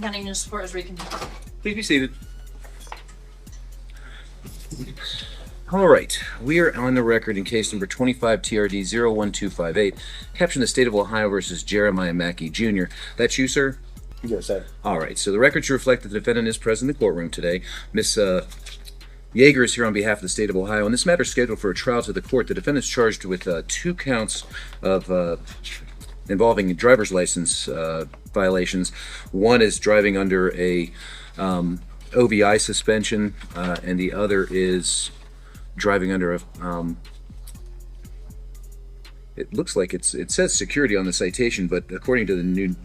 County Municipal Court is reconvened. Please be seated. All right, we are on the record in case number 25 TRD 01258, caption the state of Ohio versus Jeremiah Mackey Jr. That's you, sir? Yes, sir. All right, so the record should reflect that the defendant is present in the courtroom today. Miss Yeager is here on behalf of the state of Ohio, and this matter is scheduled for a trial to the court. The defendant is charged with 2 counts of involving driver's license violations. One is driving under a OVI suspension, and the other is driving under a it looks like it says security on the citation, but according to the new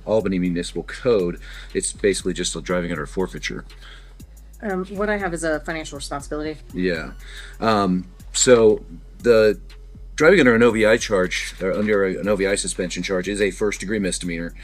Albany Municipal Code, it's basically just driving under a forfeiture. What I have is a financial responsibility. Yeah. So the driving under an OVI charge, or under an OVI suspension charge, is a first-degree misdemeanor.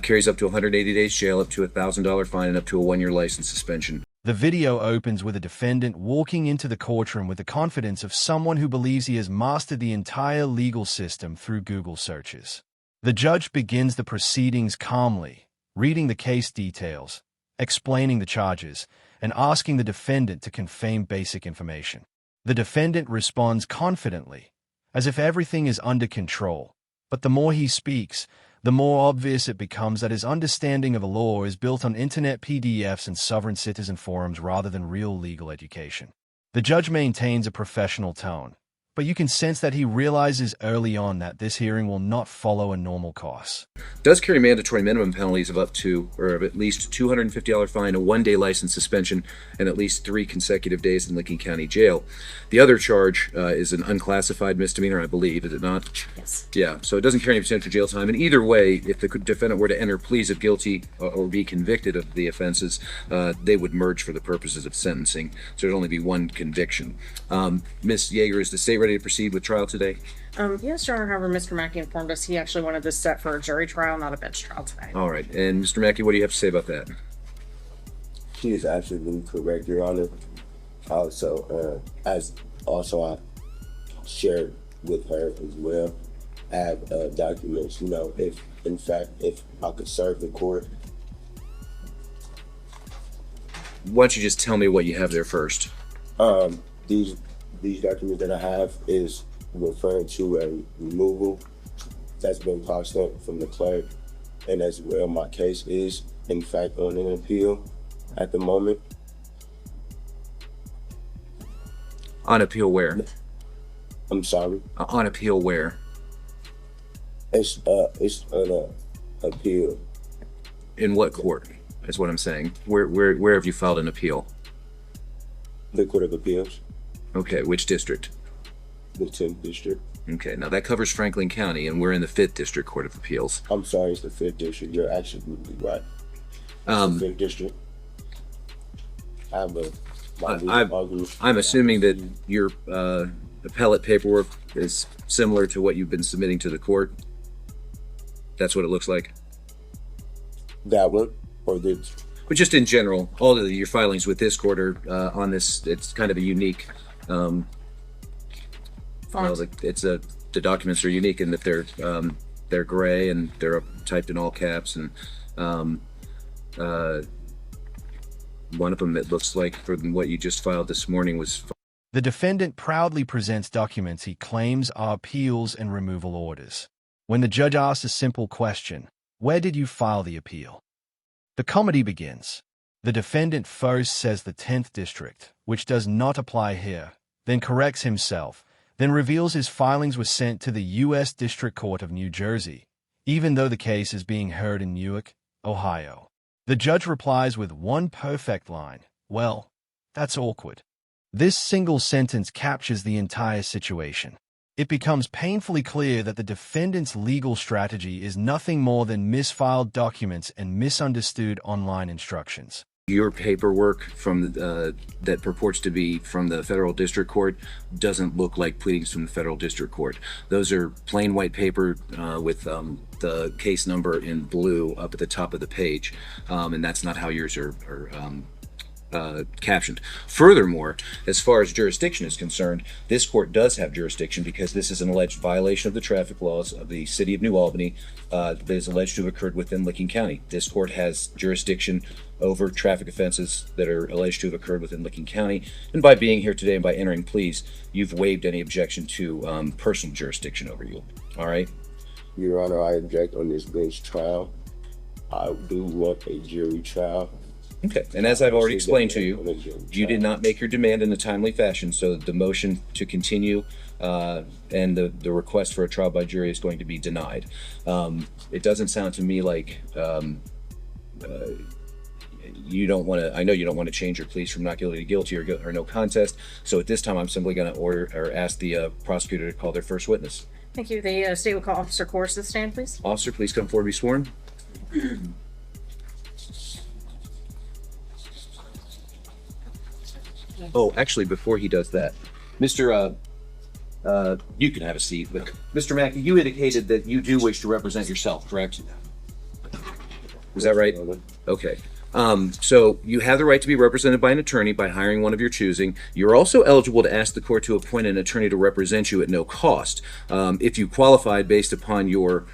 Carries up to 180 days jail, up to a $1,000 fine, and up to a 1-year license suspension. The video opens with a defendant walking into the courtroom with the confidence of someone who believes he has mastered the entire legal system through Google searches. The judge begins the proceedings calmly, reading the case details, explaining the charges, and asking the defendant to confirm basic information. The defendant responds confidently, as if everything is under control, but the more he speaks, the more obvious it becomes that his understanding of the law is built on internet PDFs and sovereign citizen forums rather than real legal education. The judge maintains a professional tone, but you can sense that he realizes early on that this hearing will not follow a normal course. Does carry mandatory minimum penalties of up to, or of at least $250 fine, a 1-day license suspension, and at least 3 consecutive days in Licking County Jail. The other charge is an unclassified misdemeanor, I believe, is it not? Yes. Yeah, so it doesn't carry any potential jail time. And either way, if the defendant were to enter pleas of guilty or be convicted of the offenses, they would merge for the purposes of sentencing. So there'd only be 1 conviction. Ms. Yeager, is the state ready to proceed with trial today? Yes, Your Honor. However, Mr. Mackey informed us he actually wanted this set for a jury trial, not a bench trial today. All right, and Mr. Mackey, what do you have to say about that? She is absolutely correct, Your Honor. Also, I shared with her as well. I have documents, if in fact, if I could serve the court. Why don't you just tell me what you have there first? These documents that I have is referring to a removal that's been passed up from the clerk, and as well my case is in fact on an appeal at the moment. On appeal where? I'm sorry? On appeal where? It's an appeal. In what court? That's what I'm saying. Where have you filed an appeal? The Court of Appeals. Okay, which district? The 10th District. Okay, now that covers Franklin County, and we're in the 5th District Court of Appeals. I'm sorry, it's the 5th District. You're absolutely right. It's the 5th District. I'm assuming that your appellate paperwork is similar to what you've been submitting to the court. That's what it looks like. That one, or this? But just in general, all of your filings with this court are on this. It's kind of a unique. The documents are unique in that they're gray and they're typed in all caps, and one of them, it looks like, from what you just filed this morning, was. The defendant proudly presents documents he claims are appeals and removal orders. When the judge asks a simple question, "Where did you file the appeal?" the comedy begins. The defendant first says the 10th District, which does not apply here, then corrects himself, then reveals his filings were sent to the U.S. District Court of New Jersey, even though the case is being heard in Newark, Ohio. The judge replies with one perfect line, "Well, that's awkward." This single sentence captures the entire situation. It becomes painfully clear that the defendant's legal strategy is nothing more than misfiled documents and misunderstood online instructions. Your paperwork from that purports to be from the federal district court doesn't look like pleadings from the federal district court. Those are plain white paper with the case number in blue up at the top of the page, and that's not how yours are captioned. Furthermore, as far as jurisdiction is concerned, this court does have jurisdiction because this is an alleged violation of the traffic laws of the city of New Albany that is alleged to have occurred within Licking County. This court has jurisdiction over traffic offenses that are alleged to have occurred within Licking County. And by being here today and by entering pleas, you've waived any objection to personal jurisdiction over you. All right? Your Honor, I object on this bench trial. I do want a jury trial. Okay, and as I've already explained to you, you did not make your demand in a timely fashion, so the motion to continue and the request for a trial by jury is going to be denied. It doesn't sound to me like you don't want to, I know you don't want to change your pleas from not guilty to guilty or no contest, so at this time I'm simply going to order or ask the prosecutor to call their first witness. Thank you. The state will call Officer Course to the stand, please. Officer, please come forward, be sworn. Oh, actually, before he does that, Mr. You can have a seat, but Mr. Mackey, you indicated that you do wish to represent yourself, correct? Is that right? Okay. So you have the right to be represented by an attorney by hiring one of your choosing. You're also eligible to ask the court to appoint an attorney to represent you at no cost. If you qualified based upon your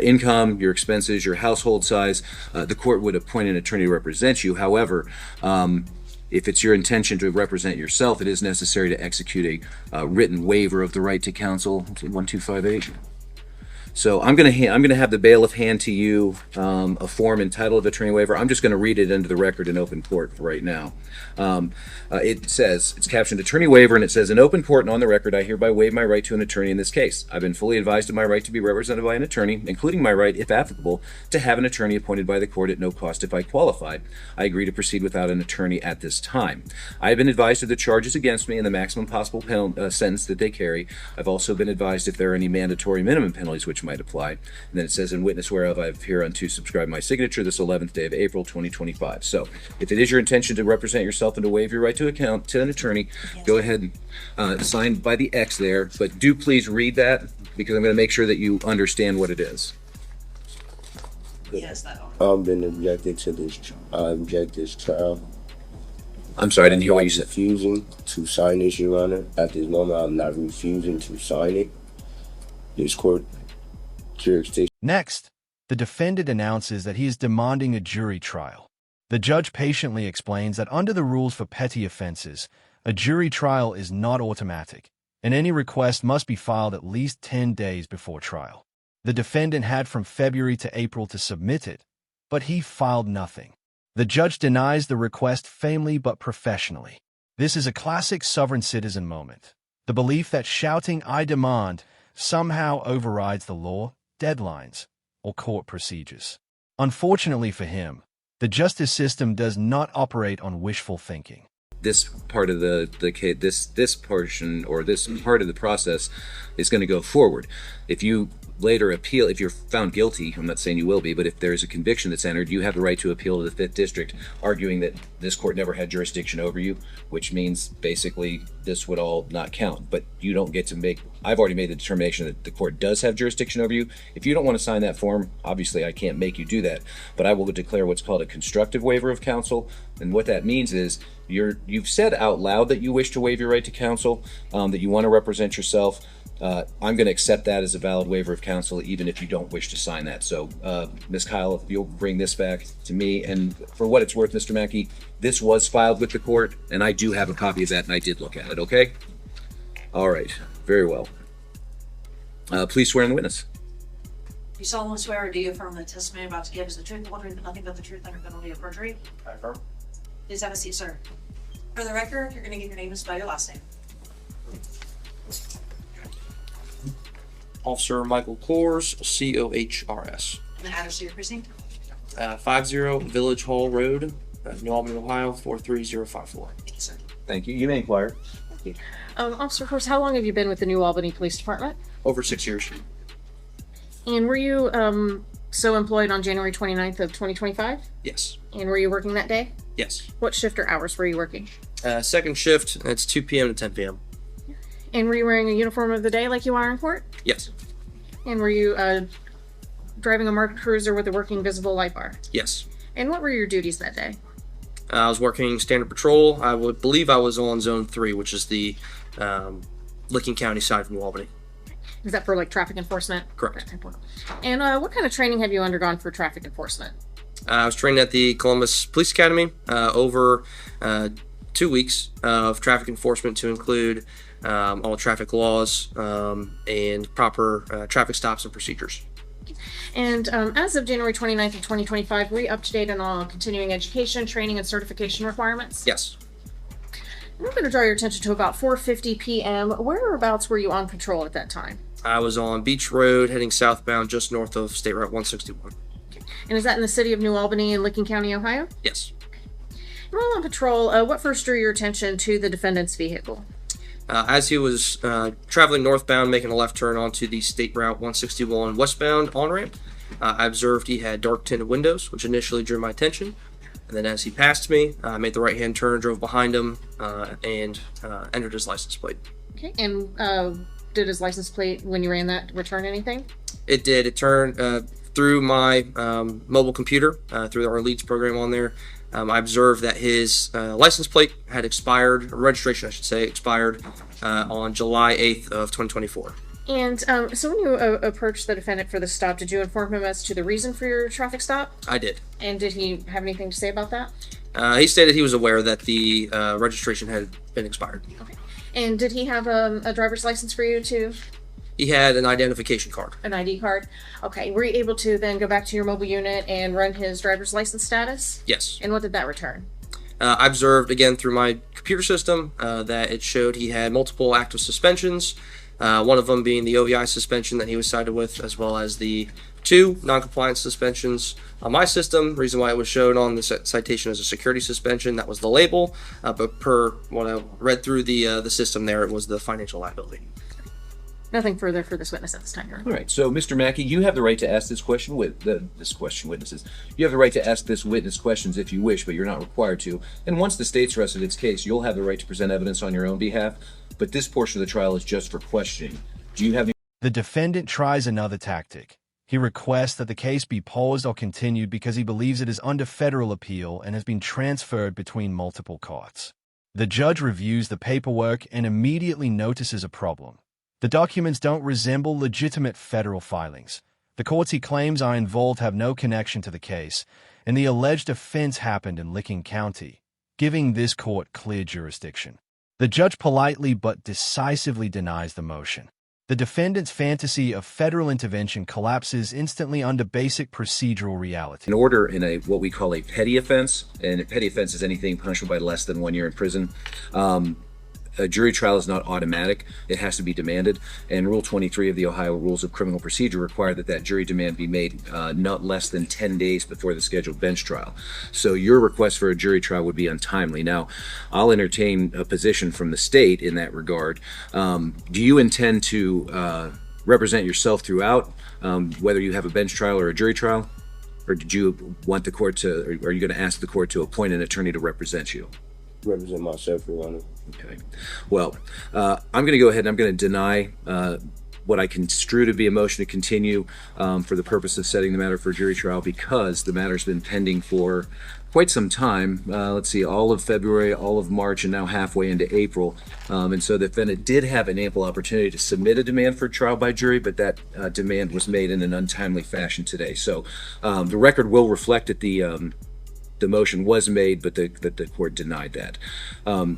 income, your expenses, your household size, the court would appoint an attorney to represent you. However, if it's your intention to represent yourself, it is necessary to execute a written waiver of the right to counsel. 1258. So I'm gonna have the bailiff hand to you a form entitled attorney waiver. I'm just gonna read it into the record in open court for right now. It says, it's captioned attorney waiver, and it says, in open court and on the record, I hereby waive my right to an attorney in this case. I've been fully advised of my right to be represented by an attorney, including my right, if applicable, to have an attorney appointed by the court at no cost if I qualify. I agree to proceed without an attorney at this time. I have been advised of the charges against me and the maximum possible sentence that they carry. I've also been advised if there are any mandatory minimum penalties which might apply. And then it says, in witness whereof I have hereunto subscribed my signature this 11th day of April 2025. So if it is your intention to represent yourself and to waive your right to an attorney, go ahead and sign by the X there, but do please read that because I'm going to make sure that you understand what it is. Yes, that I've been objecting to this. I object this trial. I'm sorry, I didn't hear what you said. Refusing to sign this, Your Honor. At this moment, I'm not refusing to sign it. This court jurisdiction. Next, the defendant announces that he is demanding a jury trial. The judge patiently explains that under the rules for petty offenses, a jury trial is not automatic, and any request must be filed at least 10 days before trial. The defendant had from February to April to submit it, but he filed nothing. The judge denies the request family but professionally. This is a classic sovereign citizen moment. The belief that shouting "I demand" somehow overrides the law, deadlines, or court procedures. Unfortunately for him, the justice system does not operate on wishful thinking. This part of this portion or this part of the process is going to go forward. If you later appeal, if you're found guilty, I'm not saying you will be, but if there's a conviction that's entered, you have the right to appeal to the 5th District, arguing that this court never had jurisdiction over you, which means basically this would all not count. But you don't get to make, I've already made the determination that the court does have jurisdiction over you. If you don't want to sign that form, obviously I can't make you do that, but I will declare what's called a constructive waiver of counsel. And what that means is you've said out loud that you wish to waive your right to counsel, that you want to represent yourself. I'm going to accept that as a valid waiver of counsel, even if you don't wish to sign that. So, Ms. Kyle, if you'll bring this back to me, and for what it's worth, Mr. Mackey, this was filed with the court, and I do have a copy of that, and I did look at it, okay? All right, very well. Please swear in the witness. Do you solemnly swear or do you affirm that the testimony about to give is the truth, the whole truth, and nothing but the truth under penalty of perjury? I affirm. Please have a seat, sir. For the record, you're going to give your name and spell your last name. Officer Michael Coors, C-O-H-R-S. And the address of your precinct. 50 Village Hall Road, New Albany, Ohio, 43054. Thank you, sir. Thank you. You may inquire. Officer Course, how long have you been with the New Albany Police Department? Over 6 years. And were you so employed on January 29th of 2025? Yes. And were you working that day? Yes. What shift or hours were you working? Second shift, it's 2 p.m. to 10 p.m. And were you wearing a uniform of the day like you are in court? Yes. And were you driving a marked cruiser with a working visible light bar? Yes. And what were your duties that day? I was working standard patrol. I would believe I was on zone 3, which is the Licking County side of New Albany. Is that for like traffic enforcement? Correct. And what kind of training have you undergone for traffic enforcement? I was trained at the Columbus Police Academy over 2 weeks of traffic enforcement to include all traffic laws and proper traffic stops and procedures. And as of January 29th of 2025, were you up to date on all continuing education, training, and certification requirements? Yes. I'm going to draw your attention to about 4:50 p.m. Whereabouts were you on patrol at that time? I was on Beach Road heading southbound just north of State Route 161. And is that in the city of New Albany in Licking County, Ohio? Yes. And while on patrol, what first drew your attention to the defendant's vehicle? As he was traveling northbound, making a left turn onto the State Route 161 westbound on-ramp, I observed he had dark tinted windows, which initially drew my attention. And then as he passed me, I made the right-hand turn, drove behind him, and entered his license plate. Okay, and did his license plate, when you ran that, return anything? It did. It turned through my mobile computer, through our leads program on there. I observed that his license plate had expired, or registration I should say, expired on July 8th of 2024. And so when you approached the defendant for the stop, did you inform him as to the reason for your traffic stop? I did. And did he have anything to say about that? He stated he was aware that the registration had been expired. Okay. And did he have a driver's license for you too? He had an identification card. An ID card? Okay. Were you able to then go back to your mobile unit and run his driver's license status? Yes. And what did that return? I observed again through my computer system that it showed he had multiple active suspensions, one of them being the OVI suspension that he was cited with, as well as the 2 non-compliance suspensions. On my system, reason why it was shown on the citation as a security suspension, that was the label, but per what I read through the system there, it was the financial liability. Nothing further for this witness at this time, Your Honor. All right. So, Mr. Mackey, you have the right to ask witnesses. You have the right to ask this witness questions if you wish, but you're not required to. And once the state's rested its case, you'll have the right to present evidence on your own behalf. But this portion of the trial is just for questioning. Do you have any? The defendant tries another tactic. He requests that the case be paused or continued because he believes it is under federal appeal and has been transferred between multiple courts. The judge reviews the paperwork and immediately notices a problem. The documents don't resemble legitimate federal filings. The courts he claims are involved have no connection to the case, and the alleged offense happened in Licking County, giving this court clear jurisdiction. The judge politely but decisively denies the motion. The defendant's fantasy of federal intervention collapses instantly under basic procedural reality. An order in what we call a petty offense, and a petty offense is anything punishable by less than 1 year in prison. A jury trial is not automatic. It has to be demanded. And Rule 23 of the Ohio Rules of Criminal Procedure require that jury demand be made not less than 10 days before the scheduled bench trial. So your request for a jury trial would be untimely. Now, I'll entertain a position from the state in that regard. Do you intend to represent yourself throughout, whether you have a bench trial or a jury trial? Or did you want the court to, or are you going to ask the court to appoint an attorney to represent you? Represent myself, Your Honor. Okay. Well, I'm going to go ahead and I'm going to deny what I construe to be a motion to continue for the purpose of setting the matter for jury trial because the matter's been pending for quite some time. Let's see, all of February, all of March, and now halfway into April. And so the defendant did have an ample opportunity to submit a demand for trial by jury, but that demand was made in an untimely fashion today. So the record will reflect that the motion was made, but the court denied that.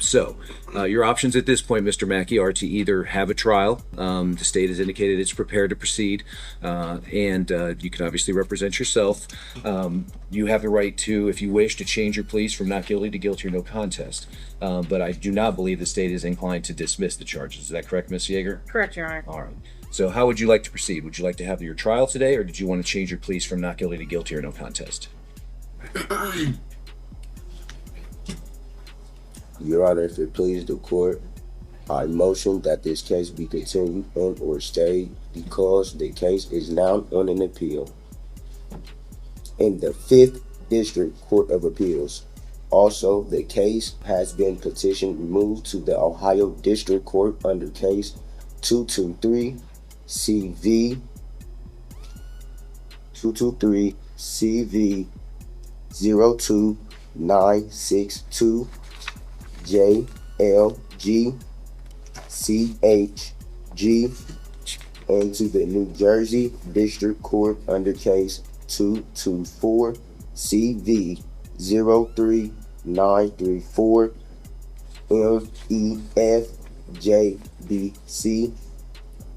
So your options at this point, Mr. Mackey, are to either have a trial. The state has indicated it's prepared to proceed, and you can obviously represent yourself. You have the right to, if you wish, to change your pleas from not guilty to guilty or no contest. But I do not believe the state is inclined to dismiss the charges. Is that correct, Ms. Yeager? Correct, Your Honor. All right. So how would you like to proceed? Would you like to have your trial today, or did you want to change your pleas from not guilty to guilty or no contest? Your Honor, if it pleases the court, I motion that this case be continued and or stayed because the case is now on an appeal in the 5th District Court of Appeals. Also, the case has been petitioned removed to the Ohio District Court under case 223 CV 223 CV 962 JLG CHG and to the New Jersey District Court under case 224 CV 03934 MEFJBC.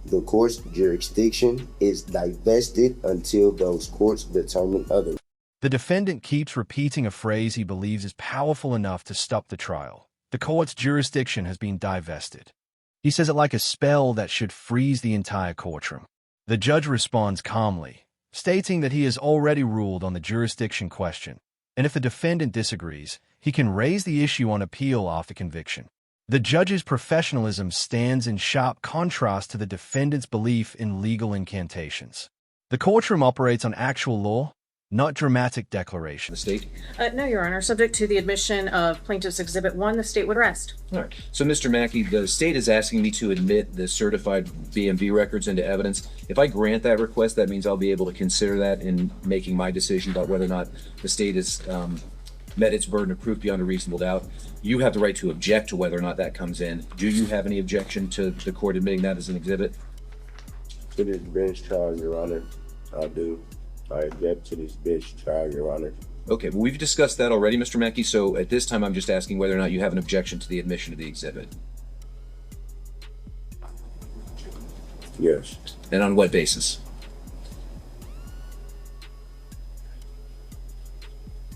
The court's jurisdiction is divested until those courts determine otherwise. The defendant keeps repeating a phrase he believes is powerful enough to stop the trial. The court's jurisdiction has been divested. He says it like a spell that should freeze the entire courtroom. The judge responds calmly, stating that he has already ruled on the jurisdiction question, and if the defendant disagrees, he can raise the issue on appeal after conviction. The judge's professionalism stands in sharp contrast to the defendant's belief in legal incantations. The courtroom operates on actual law, not dramatic declarations. The state? No, Your Honor. Subject to the admission of Plaintiff's Exhibit 1, the state would rest. All right. So, Mr. Mackey, the state is asking me to admit the certified BMV records into evidence. If I grant that request, that means I'll be able to consider that in making my decision about whether or not the state has met its burden of proof beyond a reasonable doubt. You have the right to object to whether or not that comes in. Do you have any objection to the court admitting that as an exhibit? To this bench trial, Your Honor, I do. I object to this bench trial, Your Honor. Okay, well, we've discussed that already, Mr. Mackey, so at this time I'm just asking whether or not you have an objection to the admission of the exhibit. Yes. And on what basis?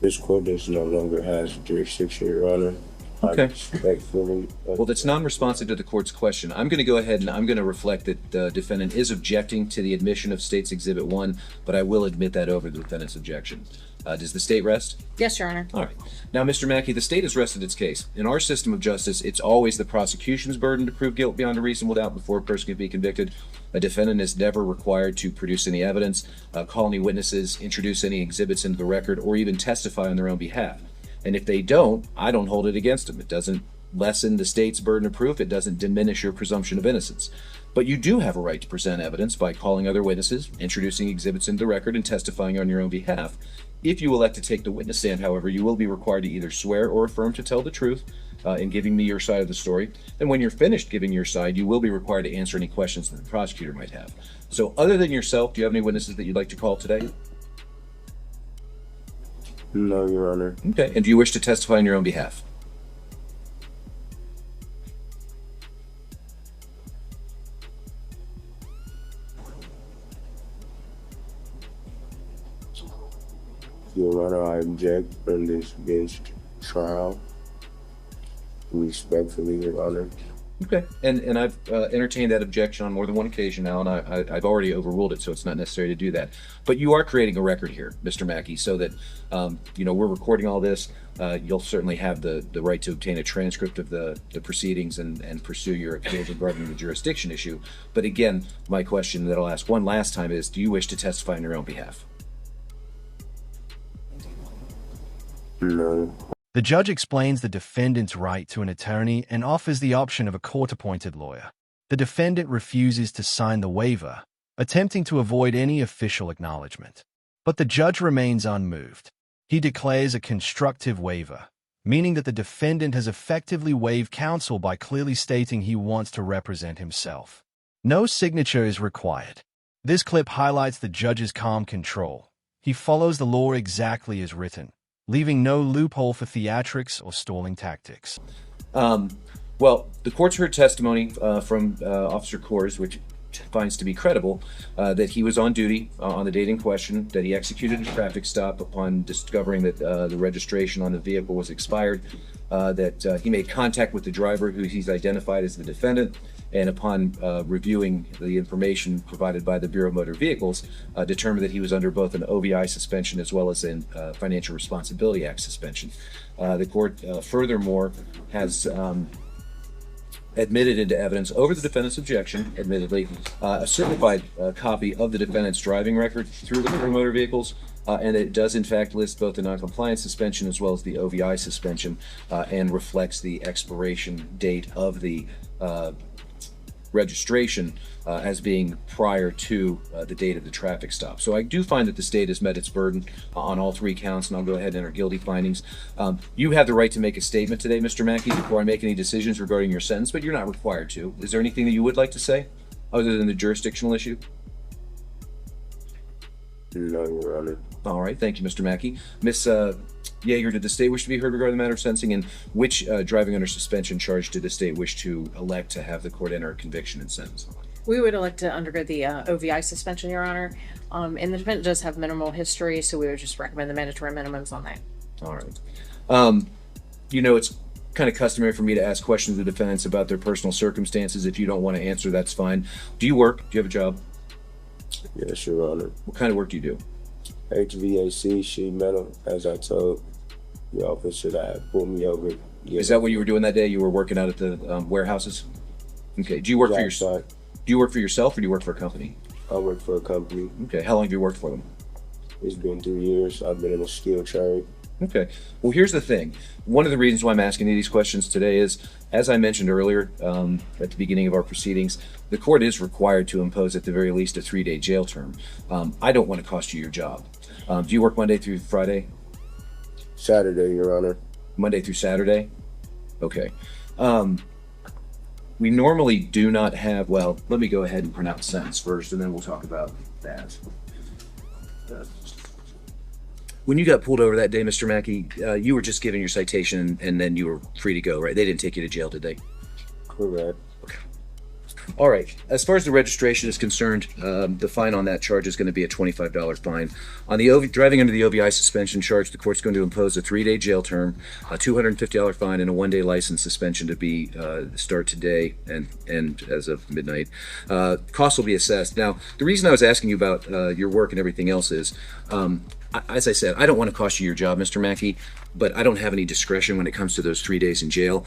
This court does no longer has jurisdiction, Your Honor. Okay. I respectfully. Well, that's non-responsive to the court's question. I'm going to go ahead and I'm going to reflect that the defendant is objecting to the admission of State's Exhibit 1, but I will admit that over the defendant's objection. Does the state rest? Yes, Your Honor. All right. Now, Mr. Mackey, the state has rested its case. In our system of justice, it's always the prosecution's burden to prove guilt beyond a reasonable doubt before a person can be convicted. A defendant is never required to produce any evidence, call any witnesses, introduce any exhibits into the record, or even testify on their own behalf. And if they don't, I don't hold it against them. It doesn't lessen the state's burden of proof. It doesn't diminish your presumption of innocence. But you do have a right to present evidence by calling other witnesses, introducing exhibits into the record, and testifying on your own behalf. If you elect to take the witness stand, however, you will be required to either swear or affirm to tell the truth in giving me your side of the story. And when you're finished giving your side, you will be required to answer any questions that the prosecutor might have. So other than yourself, do you have any witnesses that you'd like to call today? No, Your Honor. Okay. And do you wish to testify on your own behalf? Your Honor, I object from this bench trial. Respectfully, Your Honor. Okay, and I've entertained that objection on more than one occasion now, and I've already overruled it, so it's not necessary to do that. But you are creating a record here, Mr. Mackey, so that we're recording all this. You'll certainly have the right to obtain a transcript of the proceedings and pursue your appeals regarding the jurisdiction issue. But again, my question that I'll ask one last time is, do you wish to testify on your own behalf? No. The judge explains the defendant's right to an attorney and offers the option of a court-appointed lawyer. The defendant refuses to sign the waiver, attempting to avoid any official acknowledgement. But the judge remains unmoved. He declares a constructive waiver, meaning that the defendant has effectively waived counsel by clearly stating he wants to represent himself. No signature is required. This clip highlights the judge's calm control. He follows the law exactly as written, leaving no loophole for theatrics or stalling tactics. Well, the court's heard testimony from Officer Kors, which finds to be credible, that he was on duty on the date in question, that he executed a traffic stop upon discovering that the registration on the vehicle was expired, that he made contact with the driver, who he's identified as the defendant, and upon reviewing the information provided by the Bureau of Motor Vehicles, determined that he was under both an OVI suspension as well as a Financial Responsibility Act suspension. The court, furthermore, has admitted into evidence over the defendant's objection, admittedly, a certified copy of the defendant's driving record through the Bureau of Motor Vehicles, and it does in fact list both the noncompliance suspension as well as the OVI suspension, and reflects the expiration date of the registration as being prior to the date of the traffic stop. So I do find that the state has met its burden on all three counts, and I'll go ahead and enter guilty findings. You have the right to make a statement today, Mr. Mackey, before I make any decisions regarding your sentence, but you're not required to. Is there anything that you would like to say other than the jurisdictional issue? No, Your Honor. All right, thank you, Mr. Mackey. Ms. Yeager, did the state wish to be heard regarding the matter of sentencing, and which driving under suspension charge did the state wish to elect to have the court enter a conviction and sentence on? We would elect to undergo the OVI suspension, Your Honor. And the defendant does have minimal history, so we would just recommend the mandatory minimums on that. All right. You know, it's kind of customary for me to ask questions of the defendants about their personal circumstances. If you don't want to answer, that's fine. Do you work? Do you have a job? Yes, Your Honor. What kind of work do you do? HVAC, sheet metal, as I told the officer that pulled me over. Yeah. Is that what you were doing that day? You were working out at the warehouses? Okay. Do you work for yourself? Do you work for yourself, or do you work for a company? I work for a company. Okay. How long have you worked for them? It's been 3 years. I've been in a skilled trade. Okay. Well, here's the thing. One of the reasons why I'm asking you these questions today is, as I mentioned earlier at the beginning of our proceedings, the court is required to impose at the very least a 3-day jail term. I don't want to cost you your job. Do you work Monday through Friday? Saturday, Your Honor. Monday through Saturday? Okay. We normally do not have, well, let me go ahead and pronounce sentence first, and then we'll talk about that. When you got pulled over that day, Mr. Mackey, you were just given your citation and then you were free to go, right? They didn't take you to jail, did they? Correct. Okay. All right. As far as the registration is concerned, the fine on that charge is going to be a $25 fine. On the driving under the OVI suspension charge, the court's going to impose a 3-day jail term, a $250 fine, and a 1-day license suspension to be start today and as of midnight. Costs will be assessed. Now, the reason I was asking you about your work and everything else is, as I said, I don't want to cost you your job, Mr. Mackey, but I don't have any discretion when it comes to those 3 days in jail.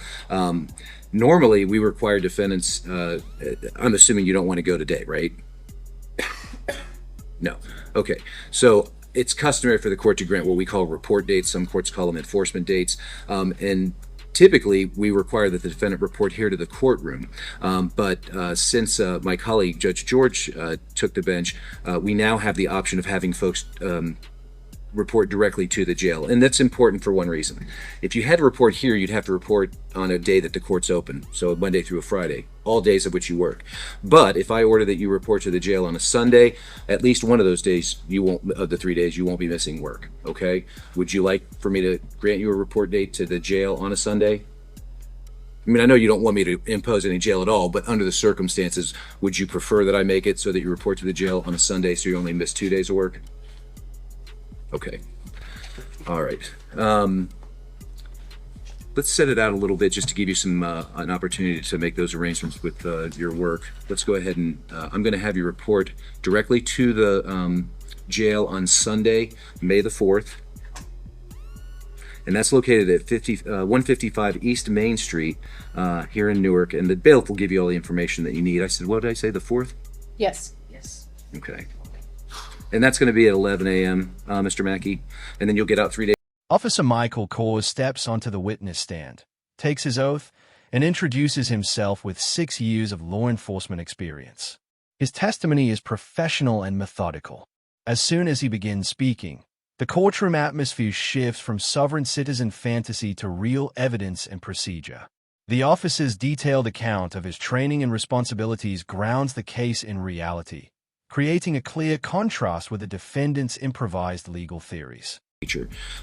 Normally, we require defendants, I'm assuming you don't want to go today, right? No. Okay. So it's customary for the court to grant what we call report dates. Some courts call them enforcement dates. And typically, we require that the defendant report here to the courtroom. But since my colleague, Judge George, took the bench, we now have the option of having folks report directly to the jail. And that's important for one reason. If you had to report here, you'd have to report on a day that the court's open, so Monday through a Friday, all days of which you work. But if I order that you report to the jail on a Sunday, at least one of those days, you won't, of the 3 days, you won't be missing work, okay? Would you like for me to grant you a report date to the jail on a Sunday? I mean, I know you don't want me to impose any jail at all, but under the circumstances, would you prefer that I make it so that you report to the jail on a Sunday so you only miss 2 days of work? Okay. All right. Let's set it out a little bit just to give you some an opportunity to make those arrangements with your work. Let's go ahead and I'm going to have you report directly to the jail on Sunday, May the 4th. And that's located at 155 East Main Street here in Newark. And the bailiff will give you all the information that you need. I said, what did I say, the 4th? Yes. Yes. Okay. And that's going to be at 11 a.m., Mr. Mackey. And then you'll get out 3 days. Officer Michael Kors steps onto the witness stand, takes his oath, and introduces himself with 6 years of law enforcement experience. His testimony is professional and methodical. As soon as he begins speaking, the courtroom atmosphere shifts from sovereign citizen fantasy to real evidence and procedure. The officer's detailed account of his training and responsibilities grounds the case in reality, creating a clear contrast with the defendant's improvised legal theories.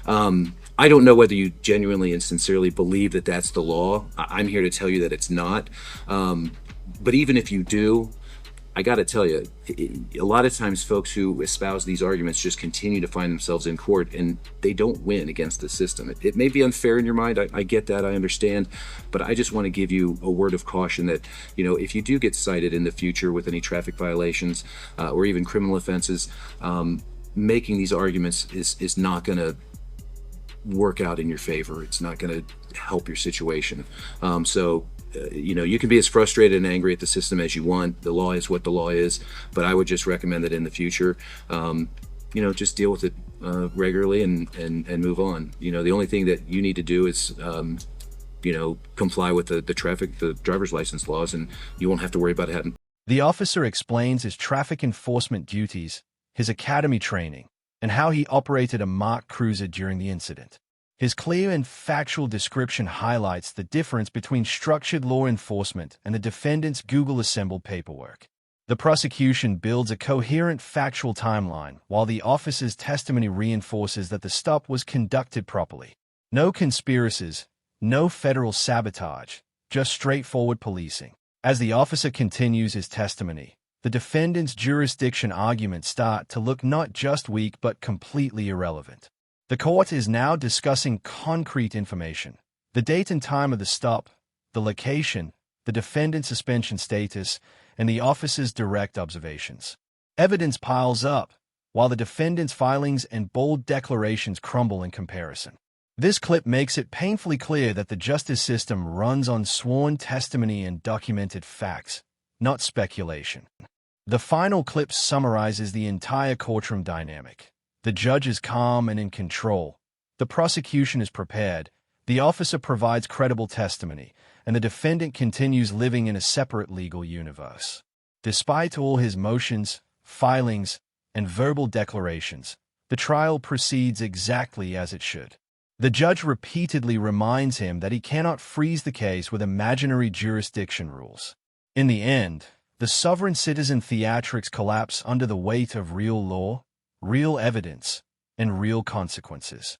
I don't know whether you genuinely and sincerely believe that that's the law. I'm here to tell you that it's not. But even if you do, I got to tell you, a lot of times folks who espouse these arguments just continue to find themselves in court and they don't win against the system. It may be unfair in your mind. I get that. I understand. But I just want to give you a word of caution that, you know, if you do get cited in the future with any traffic violations or even criminal offenses, making these arguments is not going to work out in your favor. It's not going to help your situation. You know, you can be as frustrated and angry at the system as you want. The law is what the law is, but I would just recommend that in the future, you know, just deal with it regularly and move on. You know, the only thing that you need to do is comply with the driver's license laws, and you won't have to worry about having. The officer explains his traffic enforcement duties, his academy training, and how he operated a marked cruiser during the incident. His clear and factual description highlights the difference between structured law enforcement and the defendant's Google-assembled paperwork. The prosecution builds a coherent factual timeline, while the officer's testimony reinforces that the stop was conducted properly. No conspiracies, no federal sabotage, just straightforward policing. As the officer continues his testimony, the defendant's jurisdiction arguments start to look not just weak but completely irrelevant. The court is now discussing concrete information: the date and time of the stop, the location, the defendant's suspension status, and the officer's direct observations. Evidence piles up, while the defendant's filings and bold declarations crumble in comparison. This clip makes it painfully clear that the justice system runs on sworn testimony and documented facts, not speculation. The final clip summarizes the entire courtroom dynamic. The judge is calm and in control. The prosecution is prepared. The officer provides credible testimony, and the defendant continues living in a separate legal universe. Despite all his motions, filings, and verbal declarations, the trial proceeds exactly as it should. The judge repeatedly reminds him that he cannot freeze the case with imaginary jurisdiction rules. In the end, the sovereign citizen theatrics collapse under the weight of real law, real evidence, and real consequences.